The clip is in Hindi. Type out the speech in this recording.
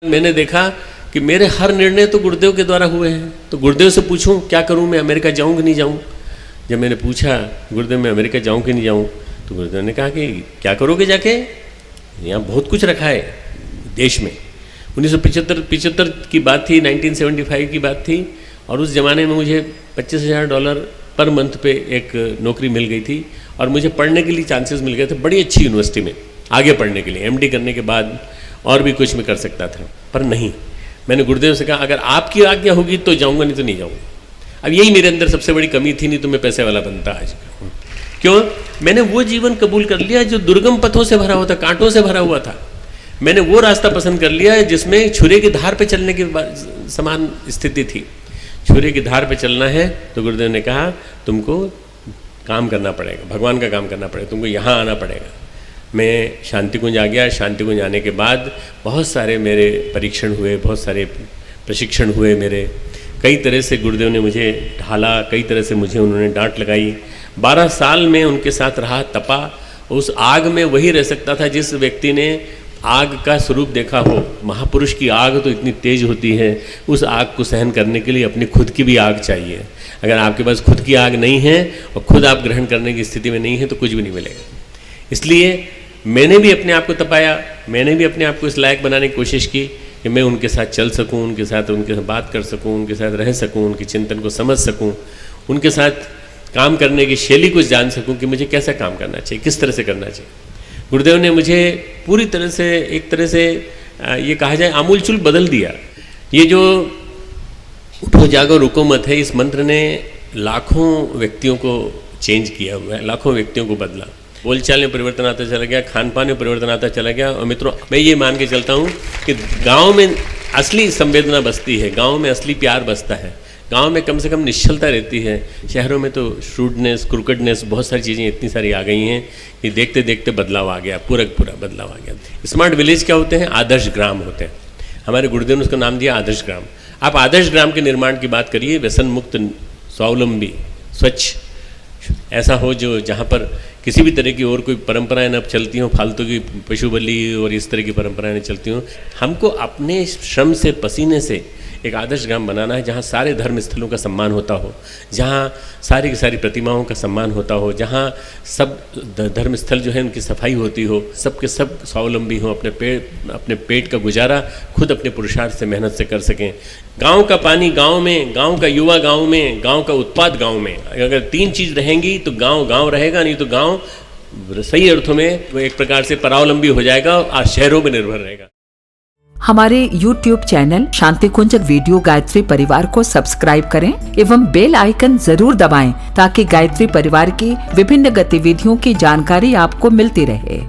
मैंने देखा कि मेरे हर निर्णय तो गुरुदेव के द्वारा हुए हैं, तो गुरुदेव से पूछूं क्या करूं, मैं अमेरिका जाऊं कि नहीं जाऊं। जब मैंने पूछा गुरुदेव मैं अमेरिका जाऊं कि नहीं जाऊं, तो गुरुदेव ने कहा कि क्या करोगे जाके, यहाँ बहुत कुछ रखा है देश में। 1975 की बात थी, 1975 की बात थी, और उस ज़माने में मुझे $25,000 पर मंथ पे एक नौकरी मिल गई थी, और मुझे पढ़ने के लिए चांसेस मिल गए थे बड़ी अच्छी यूनिवर्सिटी में आगे पढ़ने के लिए। MD करने के बाद और भी कुछ मैं कर सकता था, पर नहीं, मैंने गुरुदेव से कहा अगर आपकी आज्ञा होगी तो जाऊंगा, नहीं तो नहीं जाऊंगा। अब यही मेरे अंदर सबसे बड़ी कमी थी, नहीं तो मैं पैसे वाला बनता आज। क्यों? मैंने वो जीवन कबूल कर लिया जो दुर्गम पथों से भरा हुआ था, कांटों से भरा हुआ था। मैंने वो रास्ता पसंद कर लिया जिसमें छुरे की धार पे चलने की समान स्थिति थी। छुरे की धार पे चलना है तो गुरुदेव ने कहा तुमको काम करना पड़ेगा, भगवान का काम करना पड़ेगा, तुमको यहाँ आना पड़ेगा। मैं शांति कुंज आ गया। शांति कुंज आने के बाद बहुत सारे मेरे परीक्षण हुए, बहुत सारे प्रशिक्षण हुए मेरे। कई तरह से गुरुदेव ने मुझे ढाला, कई तरह से मुझे उन्होंने डांट लगाई। 12 साल में उनके साथ रहा, तपा। उस आग में वही रह सकता था जिस व्यक्ति ने आग का स्वरूप देखा हो। महापुरुष की आग तो इतनी तेज होती है, उस आग को सहन करने के लिए अपनी खुद की भी आग चाहिए। अगर आपके पास खुद की आग नहीं है और खुद आप ग्रहण करने की स्थिति में नहीं है तो कुछ भी नहीं मिलेगा। इसलिए मैंने भी अपने आप को तपाया, मैंने भी अपने आप को इस लायक बनाने की कोशिश की कि मैं उनके साथ चल सकूं, उनके साथ बात कर सकूं, उनके साथ रह सकूं, उनके चिंतन को समझ सकूं, उनके साथ काम करने की शैली को जान सकूं कि मुझे कैसा काम करना चाहिए, किस तरह से करना चाहिए। गुरुदेव ने मुझे पूरी तरह से, एक तरह से ये कहा जाए आमूलचूल बदल दिया। ये जो उठो जागो रुको मत है, इस मंत्र ने लाखों व्यक्तियों को चेंज किया हुआ है, लाखों व्यक्तियों को बदला। बोलचाल में परिवर्तन आता चला गया, खान पान में परिवर्तन आता चला गया। और मित्रों, मैं ये मान के चलता हूँ कि गांव में असली संवेदना बसती है, गांव में असली प्यार बसता है, गांव में कम से कम निश्चलता रहती है। शहरों में तो श्रूडनेस, क्रुकेडनेस, बहुत सारी चीज़ें इतनी सारी आ गई हैं कि देखते देखते बदलाव आ गया, पूरा बदलाव आ गया। स्मार्ट विलेज क्या होते हैं? आदर्श ग्राम होते हैं। हमारे गुरुदेव ने उसका नाम दिया आदर्श ग्राम। आप आदर्श ग्राम के निर्माण की बात करिए, व्यसन मुक्त, स्वावलंबी, स्वच्छ ऐसा हो जो जहाँ पर किसी भी तरह की और कोई परंपराएं न चलती हों, फालतू की पशु बलि और इस तरह की परंपराएं न चलती हों। हमको अपने श्रम से, पसीने से एक आदर्श ग्राम बनाना है जहाँ सारे धर्म स्थलों का सम्मान होता हो, जहाँ सारी की सारी प्रतिमाओं का सम्मान होता हो, जहाँ सब धर्म स्थल जो है उनकी सफाई होती हो, सबके सब स्वावलंबी हों, अपने पेट का गुजारा खुद अपने पुरुषार्थ से, मेहनत से कर सकें। गांव का पानी गांव में, गांव का युवा गांव में, गांव का उत्पाद गांव में। अगर 3 चीज़ रहेंगी तो गांव गांव रहेगा, नहीं तो गांव सही अर्थों में वो एक प्रकार से परावलंबी हो जाएगा और शहरों में निर्भर रहेगा। हमारे YouTube चैनल शांति कुंज वीडियो गायत्री परिवार को सब्सक्राइब करें एवं बेल आइकन जरूर दबाएं ताकि गायत्री परिवार की विभिन्न गतिविधियों की जानकारी आपको मिलती रहे।